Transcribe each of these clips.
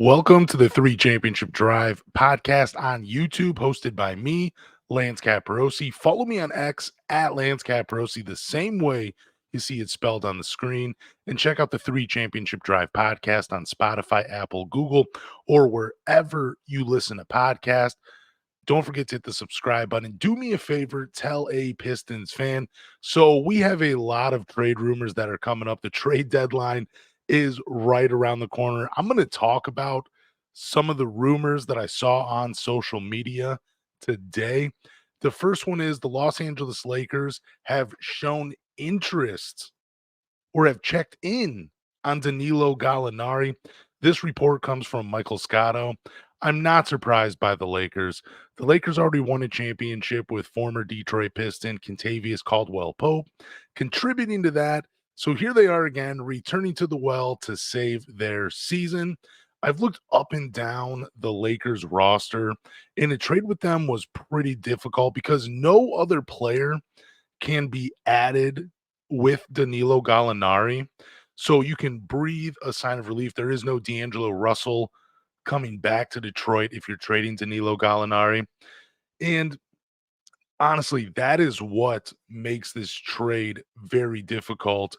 Welcome to the Three Championship Drive podcast on YouTube, hosted by me, Lance Caporossi. Follow me on X at Lance Caporossi, the same way you see it spelled on the screen. And check out the Three Championship Drive podcast on Spotify, Apple, Google, or wherever you listen to podcasts. Don't forget to hit the subscribe button. Do me a favor, tell a Pistons fan. So, we have a lot of trade rumors that are coming up. The trade deadline is right around the corner. I'm going to talk about some of the rumors that I saw on social media today. The first one is the Los Angeles Lakers have shown interest or have checked in on Danilo Gallinari. This report comes from Michael Scotto. I'm not surprised by the Lakers. The Lakers already won a championship with former Detroit Piston Kentavious Caldwell Pope contributing to that. So here they are again, returning to the well to save their season. I've looked up and down the Lakers roster, and a trade with them was pretty difficult because no other player can be added with Danilo Gallinari. So you can breathe a sign of relief. There is no D'Angelo Russell coming back to Detroit if you're trading Danilo Gallinari. And honestly, that is what makes this trade very difficult.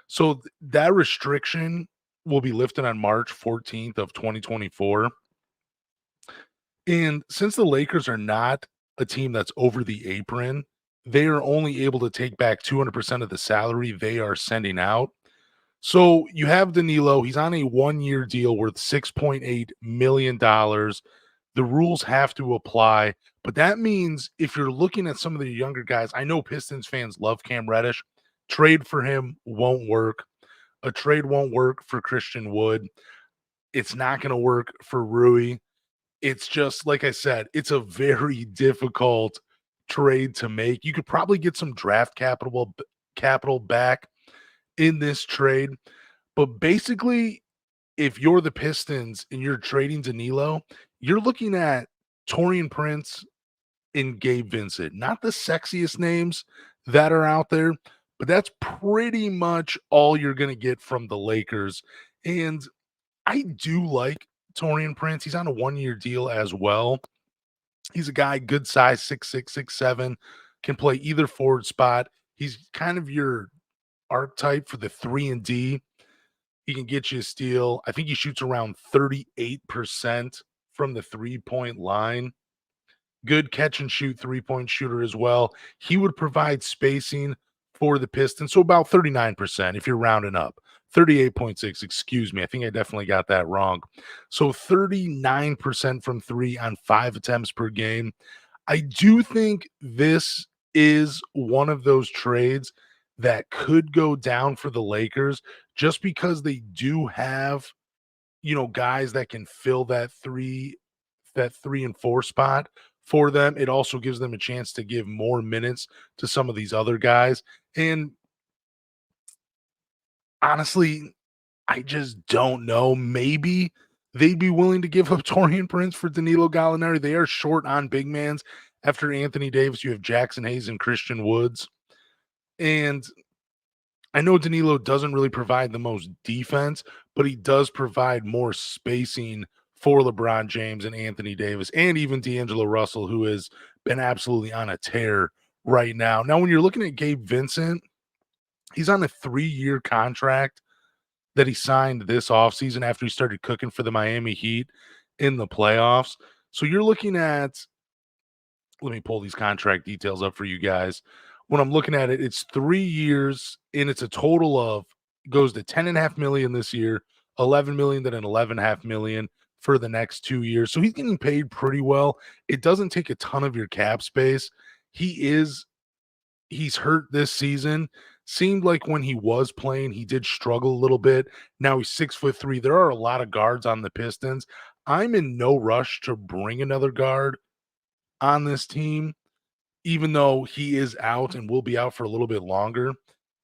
So that restriction will be lifted on March 14th of 2024. And since the Lakers are not a team that's over the apron, they are only able to take back 200% of the salary they are sending out. So you have Danilo. He's on a 1-year deal worth $6.8 million. The rules have to apply, but that means if you're looking at some of the younger guys, I know Pistons fans love Cam Reddish. Trade for him won't work. A trade won't work for Christian Wood. It's not going to work for Rui. It's just like I said, it's a very difficult trade to make. You could probably get some draft capital back in this trade, but basically, if you're the Pistons and you're trading Danilo, you're looking at Torian Prince and Gabe Vincent. Not the sexiest names that are out there, but that's pretty much all you're going to get from the Lakers. And I do like Torian Prince. He's on a 1-year deal as well. He's a guy, good size, 6'6", 6'7", can play either forward spot. He's kind of your archetype for the 3 and D. He can get you a steal. I think he shoots around 38% from the three-point line. Good catch and shoot three-point shooter as well. He would provide spacing for the Pistons, so about 39% if you're rounding up. 38.6, excuse me. I think I definitely got that wrong. So 39% from three on 5 attempts per game. I do think this is one of those trades that could go down for the Lakers just because they do have, guys that can fill that three and four spot for them. It also gives them a chance to give more minutes to some of these other guys. And honestly, I just don't know. Maybe they'd be willing to give up Torian Prince for Danilo Gallinari. They are short on big mans. After Anthony Davis, you have Jackson Hayes and Christian Woods. And I know Danilo doesn't really provide the most defense, but he does provide more spacing for LeBron James and Anthony Davis and even D'Angelo Russell, who has been absolutely on a tear right now. Now, when you're looking at Gabe Vincent, he's on a 3-year contract that he signed this offseason after he started cooking for the Miami Heat in the playoffs. So you're looking at, let me pull these contract details up for you guys. When I'm looking at it, it's 3 years and it's a total of goes to 10.5 million this year, 11 million, then an 11.5 million for the next 2 years. So he's getting paid pretty well. It doesn't take a ton of your cap space. He's hurt this season. Seemed like when he was playing, he did struggle a little bit. Now he's 6'3". There are a lot of guards on the Pistons. I'm in no rush to bring another guard on this team, even though he is out and will be out for a little bit longer.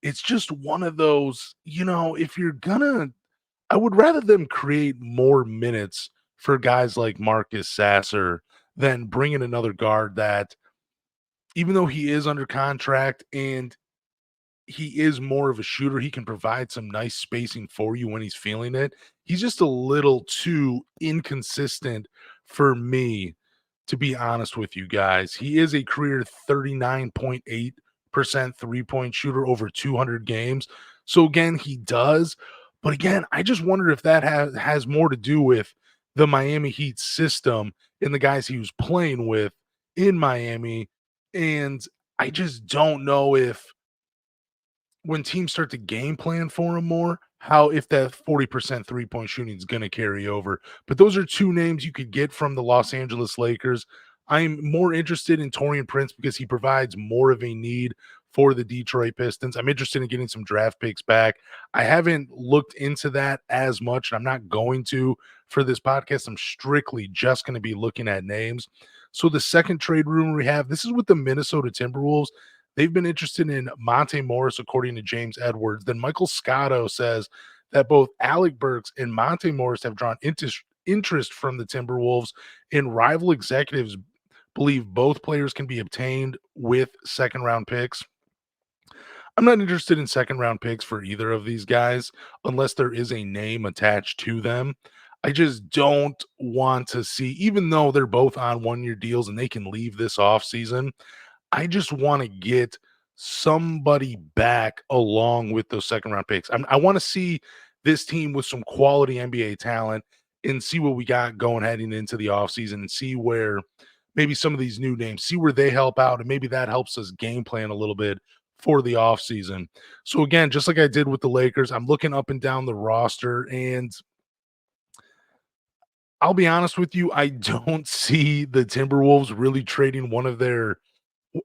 It's just one of those, if you're gonna, I would rather them create more minutes for guys like Marcus Sasser than bringing another guard that, even though he is under contract and he is more of a shooter. He can provide some nice spacing for you when he's feeling it. He's just a little too inconsistent for me, to be honest with you guys. He is a career 39.8% three-point shooter over 200 games. So again, he does, but again, I just wonder if that has more to do with the Miami Heat system and the guys he was playing with in Miami. And I just don't know if when teams start to game plan for him more, how if that 40% three-point shooting is going to carry over. But those are two names you could get from the Los Angeles Lakers. I'm more interested in Torian Prince because he provides more of a need for the Detroit Pistons. I'm interested in getting some draft picks back. I haven't looked into that as much, and I'm not going to for this podcast. I'm strictly just going to be looking at names. So the second trade rumor we have, this is with the Minnesota Timberwolves. They've been interested in Monte Morris, according to James Edwards. Then Michael Scotto says that both Alec Burks and Monte Morris have drawn interest from the Timberwolves, and rival executives believe both players can be obtained with second round picks. I'm not interested in second round picks for either of these guys unless there is a name attached to them. I just don't want to see, even though they're both on 1 year deals and they can leave this offseason, I just want to get somebody back along with those second round picks. I want to see this team with some quality NBA talent and see what we got going heading into the offseason and see where maybe some of these new names, see where they help out. And maybe that helps us game plan a little bit for the offseason. So, again, just like I did with the Lakers, I'm looking up and down the roster. And I'll be honest with you, I don't see the Timberwolves really trading one of their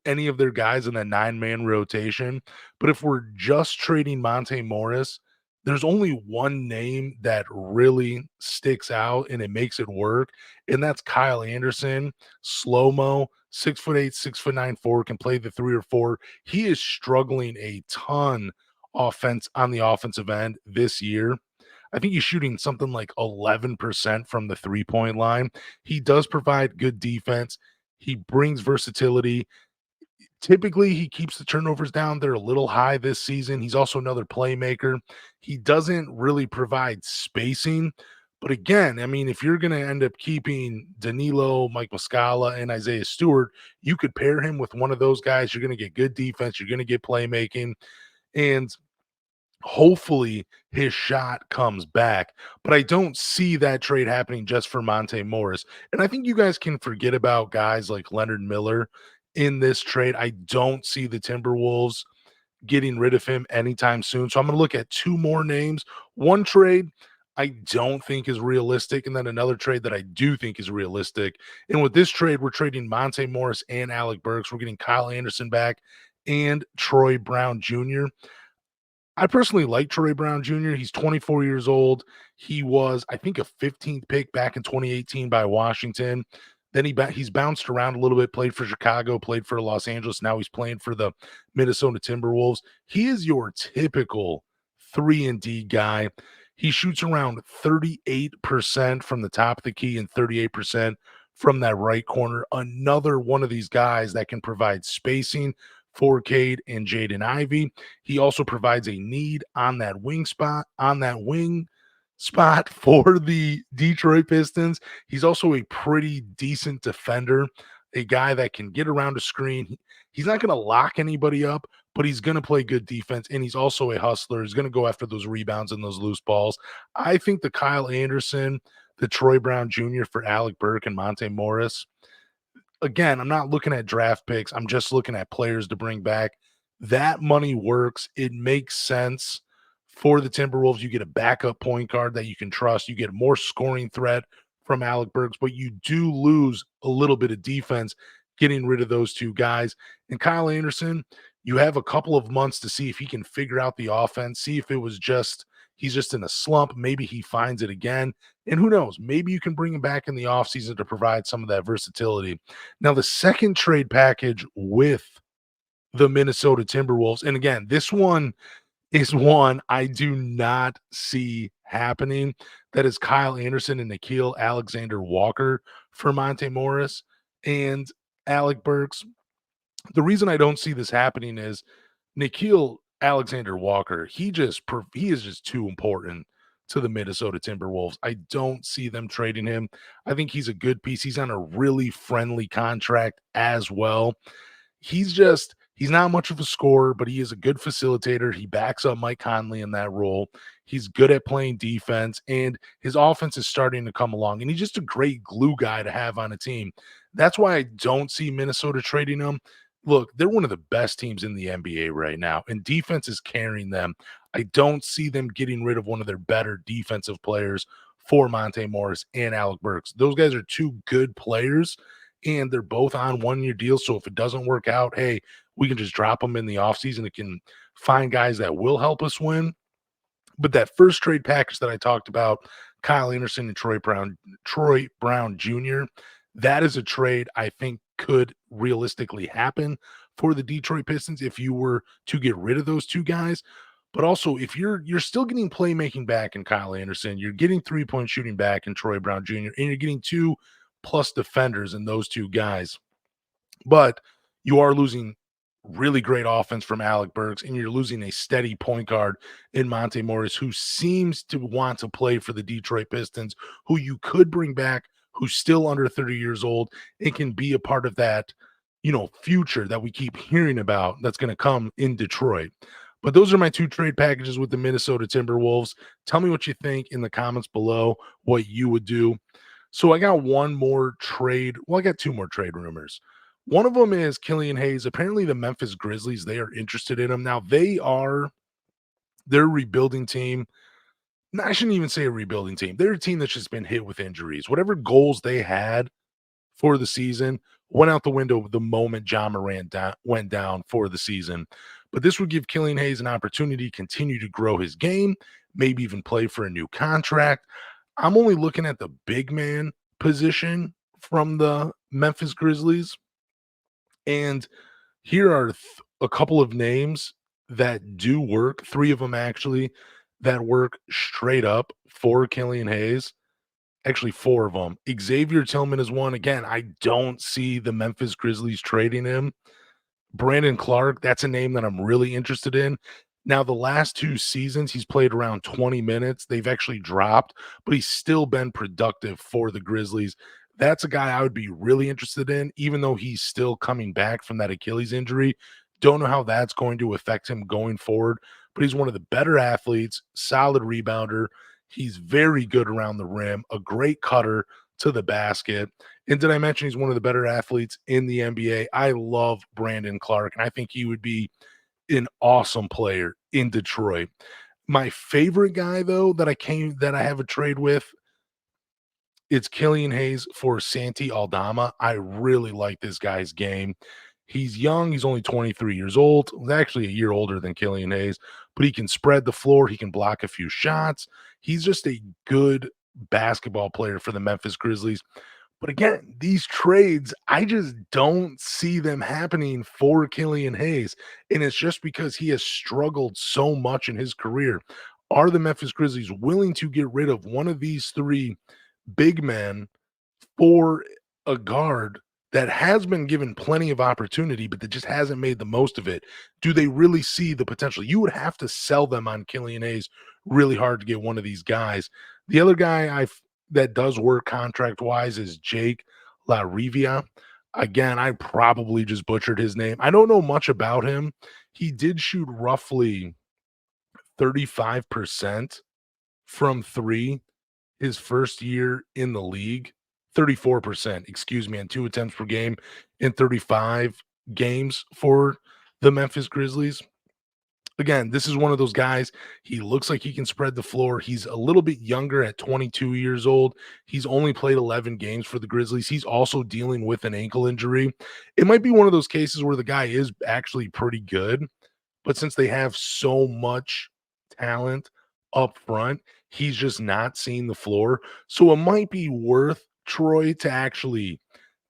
any of their guys in that 9-man rotation. But if we're just trading Monte Morris, there's only one name that really sticks out and it makes it work, and that's Kyle Anderson. Slow mo, 6'8", 6'9" forward, can play the 3 or 4. He is struggling a ton on the offensive end this year. I think he's shooting something like 11% from the 3-point line. He does provide good defense. He brings versatility. Typically, he keeps the turnovers down. They're a little high this season. He's also another playmaker. He doesn't really provide spacing. But again, I mean, if you're going to end up keeping Danilo, Mike Muscala, and Isaiah Stewart, you could pair him with one of those guys. You're going to get good defense. You're going to get playmaking. And hopefully his shot comes back. But I don't see that trade happening just for Monte Morris. And I think you guys can forget about guys like Leonard Miller in this trade. I don't see the Timberwolves getting rid of him anytime soon. So I'm going to look at two more names. One trade I don't think is realistic, and then another trade that I do think is realistic. And with this trade, we're trading Monte Morris and Alec Burks. We're getting Kyle Anderson back and Troy Brown Jr. I personally like Troy Brown Jr. He's 24 years old. He was, I think, a 15th pick back in 2018 by Washington. Then he's bounced around a little bit, played for Chicago, played for Los Angeles. Now he's playing for the Minnesota Timberwolves. He is your typical 3-and-D guy. He shoots around 38% from the top of the key and 38% from that right corner. Another one of these guys that can provide spacing for Cade and Jaden Ivey. He also provides a need on that wing spot for the Detroit Pistons. He's also a pretty decent defender, a guy that can get around a screen. He's not going to lock anybody up, but he's going to play good defense, and he's also a hustler. He's going to go after those rebounds and those loose balls. I think the Kyle Anderson, the Troy Brown Jr. for Alec Burke and Monte Morris, again, I'm not looking at draft picks. I'm just looking at players to bring back. That money works. It makes sense for the Timberwolves. You get a backup point guard that you can trust. You get more scoring threat from Alec Burks, but you do lose a little bit of defense getting rid of those two guys. And Kyle Anderson, you have a couple of months to see if he can figure out the offense, see if it was just he's just in a slump. Maybe he finds it again. And who knows? Maybe you can bring him back in the offseason to provide some of that versatility. Now, the second trade package with the Minnesota Timberwolves, and again, this one is one I do not see happening. That is Kyle Anderson and Nickeil Alexander Walker for Monte Morris and Alec Burks. The reason I don't see this happening is Nickeil Alexander Walker, he is just too important to the Minnesota Timberwolves. I don't see them trading him. I think he's a good piece. He's on a really friendly contract as well. He's not much of a scorer, but he is a good facilitator. He backs up Mike Conley in that role. He's good at playing defense, and his offense is starting to come along. And he's just a great glue guy to have on a team. That's why I don't see Minnesota trading him. Look, they're one of the best teams in the NBA right now, and defense is carrying them. I don't see them getting rid of one of their better defensive players for Monte Morris and Alec Burks. Those guys are two good players, and they're both on 1 year deals. So if it doesn't work out, hey, we can just drop them in the offseason. It can find guys that will help us win. But that first trade package that I talked about, Kyle Anderson and Troy Brown Jr., that is a trade I think could realistically happen for the Detroit Pistons if you were to get rid of those two guys. But also, if you're still getting playmaking back in Kyle Anderson, you're getting 3-point shooting back in Troy Brown Jr., and you're getting two plus defenders in those two guys. But you are losing really great offense from Alec Burks, and you're losing a steady point guard in Monte Morris, who seems to want to play for the Detroit Pistons, who you could bring back, who's still under 30 years old and can be a part of that, future that we keep hearing about that's going to come in Detroit. But those are my two trade packages with the Minnesota Timberwolves. Tell me what you think in the comments below, what you would do. So I got one more trade. Well, I got two more trade rumors. One of them is Killian Hayes. Apparently, the Memphis Grizzlies, they are interested in him. Now, they're a rebuilding team. No, I shouldn't even say a rebuilding team. They're a team that's just been hit with injuries. Whatever goals they had for the season went out the window the moment John Morant went down for the season. But this would give Killian Hayes an opportunity to continue to grow his game, maybe even play for a new contract. I'm only looking at the big man position from the Memphis Grizzlies. And here are a couple of names that do work, three of them actually, that work straight up for Killian Hayes. Actually, four of them. Xavier Tillman is one. Again, I don't see the Memphis Grizzlies trading him. Brandon Clark, that's a name that I'm really interested in. Now, the last two seasons, he's played around 20 minutes. They've actually dropped, but he's still been productive for the Grizzlies. That's a guy I would be really interested in, even though he's still coming back from that Achilles injury. Don't know how that's going to affect him going forward, but he's one of the better athletes, solid rebounder. He's very good around the rim, a great cutter to the basket. And did I mention he's one of the better athletes in the NBA? I love Brandon Clark, and I think he would be an awesome player in Detroit. My favorite guy, though, that I have a trade with, it's Killian Hayes for Santi Aldama. I really like this guy's game. He's young. He's only 23 years old. He's actually a year older than Killian Hayes, but he can spread the floor. He can block a few shots. He's just a good basketball player for the Memphis Grizzlies. But again, these trades, I just don't see them happening for Killian Hayes. And it's just because he has struggled so much in his career. Are the Memphis Grizzlies willing to get rid of one of these three big men for a guard that has been given plenty of opportunity, but that just hasn't made the most of it? Do they really see the potential? You would have to sell them on Killian Hayes really hard to get one of these guys. The other guy that does work contract wise is Jake LaRivia. Again, I probably just butchered his name. I don't know much about him. He did shoot roughly 35% from three his first year in the league. 34%, excuse me, on two attempts per game in 35 games for the Memphis Grizzlies. Again, this is one of those guys. He looks like he can spread the floor. He's a little bit younger at 22 years old. He's only played 11 games for the Grizzlies. He's also dealing with an ankle injury. It might be one of those cases where the guy is actually pretty good, but since they have so much talent up front, he's just not seeing the floor. So it might be worth Troy to actually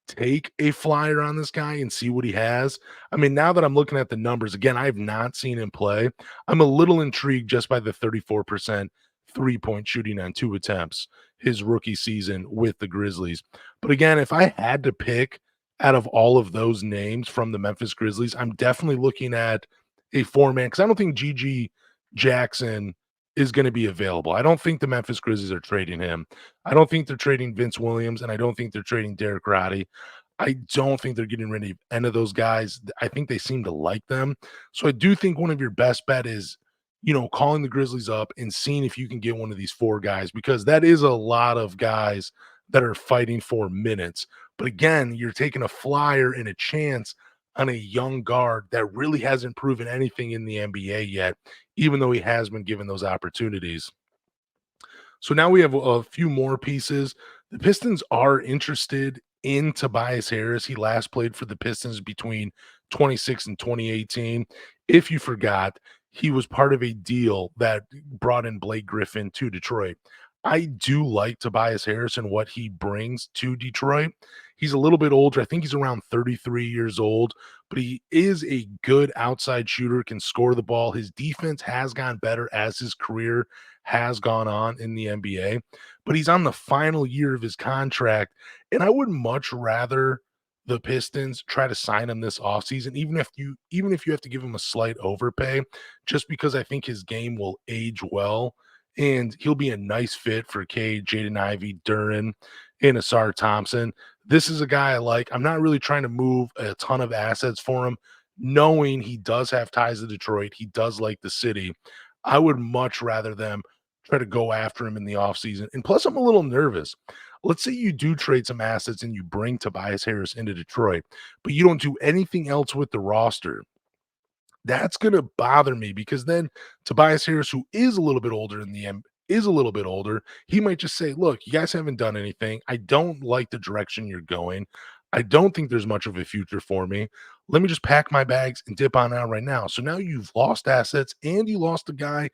take a flyer on this guy and see what he has. I mean, now that I'm looking at the numbers, again, I have not seen him play. I'm a little intrigued just by the 34% 3-point shooting on two attempts his rookie season with the Grizzlies. But again, if I had to pick out of all of those names from the Memphis Grizzlies, I'm definitely looking at a four-man because I don't think GG Jackson is going to be available. I don't think the Memphis Grizzlies are trading him. I don't think they're trading Vince Williams, and I don't think they're trading Derek Roddy. I don't think they're getting rid of any of those guys. I think they seem to like them. So I do think one of your best bet is, calling the Grizzlies up and seeing if you can get one of these four guys because that is a lot of guys that are fighting for minutes. But again, you're taking a flyer and a chance on a young guard that really hasn't proven anything in the NBA yet, even though he has been given those opportunities. So now we have a few more pieces. The Pistons are interested in Tobias Harris. He last played for the Pistons between 26 and 2018. If you forgot, he was part of a deal that brought in Blake Griffin to Detroit. I do like Tobias Harris and what he brings to Detroit. He's a little bit older. I think he's around 33 years old, but he is a good outside shooter, can score the ball. His defense has gotten better as his career has gone on in the NBA, but he's on the final year of his contract. And I would much rather the Pistons try to sign him this offseason, even if you have to give him a slight overpay, just because I think his game will age well and he'll be a nice fit for Cade, Jaden Ivey, Duran, and Asar Thompson. This is a guy I like. I'm not really trying to move a ton of assets for him, knowing he does have ties to Detroit. He does like the city. I would much rather them try to go after him in the offseason. And plus, I'm a little nervous. Let's say you do trade some assets and you bring Tobias Harris into Detroit, but you don't do anything else with the roster. That's going to bother me because then Tobias Harris, who is a little bit older in the end, is a little bit older. He might just say, look, you guys haven't done anything. I don't like the direction you're going. I don't think there's much of a future for me. Let me just pack my bags and dip on out right now. So now you've lost assets and you lost a guy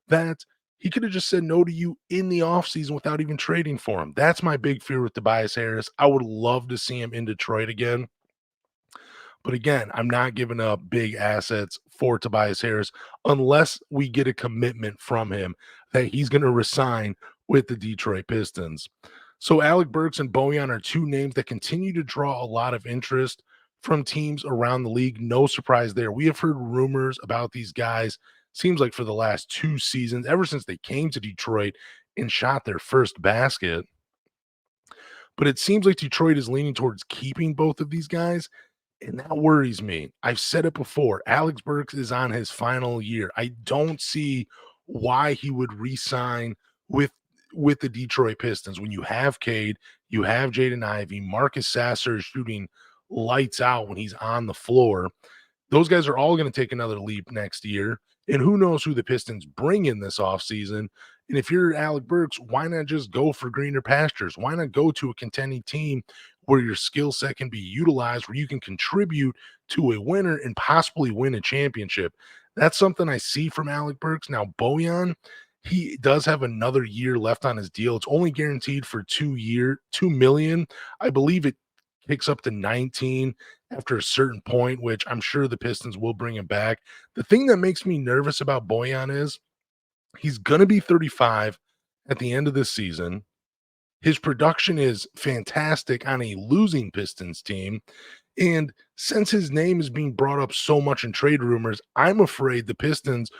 that he could have just said no to you in the offseason without even trading for him. That's my big fear with Tobias Harris. I would love to see him in Detroit again. But again, I'm not giving up big assets for Tobias Harris unless we get a commitment from him that he's going to resign with the Detroit Pistons. So Alec Burks and Bojan are two names that continue to draw a lot of interest from teams around the league. No surprise there. We have heard rumors about these guys, seems like for the last two seasons, ever since they came to Detroit and shot their first basket. But it seems like Detroit is leaning towards keeping both of these guys and that worries me. I've said it before. Alex Burks is on his final year. I don't see why he would re-sign with with the Detroit Pistons when you have Cade, you have Jaden Ivey, Marcus Sasser is shooting lights out when he's on the floor. Those guys are all going to take another leap next year. And who knows who the Pistons bring in this offseason. And if you're Alec Burks, why not just go for greener pastures? Why not go to a contending team where your skill set can be utilized, where you can contribute to a winner and possibly win a championship? That's something I see from Alec Burks. Now, Bojan, he does have another year left on his deal. It's only guaranteed for 2 million. I believe it kicks up to 19 after a certain point, which I'm sure the Pistons will bring him back. The thing that makes me nervous about Bojan is he's going to be 35 at the end of this season. His production is fantastic on a losing Pistons team. And since his name is being brought up so much in trade rumors, I'm afraid the Pistons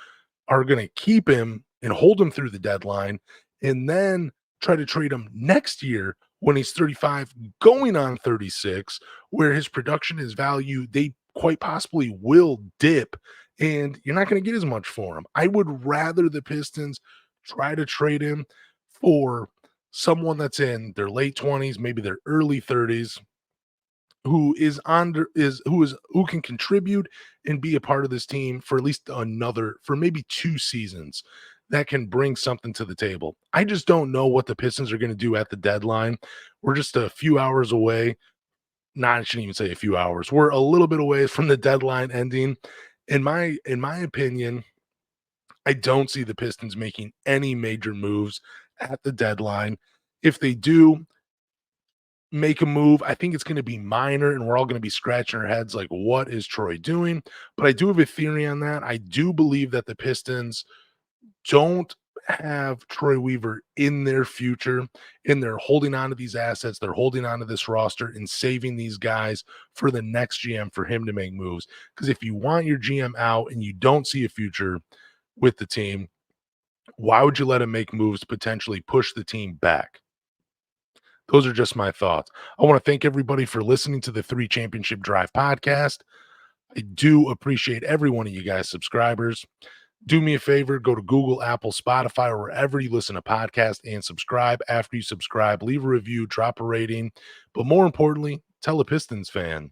are going to keep him and hold him through the deadline and then try to trade him next year when he's 35, going on 36, where his production, his value, they quite possibly will dip and you're not going to get as much for him. I would rather the Pistons try to trade him for someone that's in their late 20s, maybe their early 30s, who can contribute and be a part of this team for at least for maybe 2 seasons that can bring something to the table. I just don't know what the Pistons are going to do at the deadline. We're just a few hours away. Not I shouldn't even say a few hours. We're a little bit away from the deadline ending. In my opinion, I don't see the Pistons making any major moves at the deadline. If they do, make a move. I think it's going to be minor, and we're all going to be scratching our heads like, what is Troy doing? But I do have a theory on that. I do believe that the Pistons don't have Troy Weaver in their future, and they're holding on to these assets, they're holding on to this roster and saving these guys for the next GM for him to make moves. Because if you want your GM out and you don't see a future with the team, why would you let him make moves to potentially push the team back? Those are just my thoughts. I want to thank everybody for listening to the Three Championship Drive podcast. I do appreciate every one of you guys subscribers. Do me a favor, go to Google, Apple, Spotify, or wherever you listen to podcasts and subscribe. After you subscribe, leave a review, drop a rating, but more importantly, tell a Pistons fan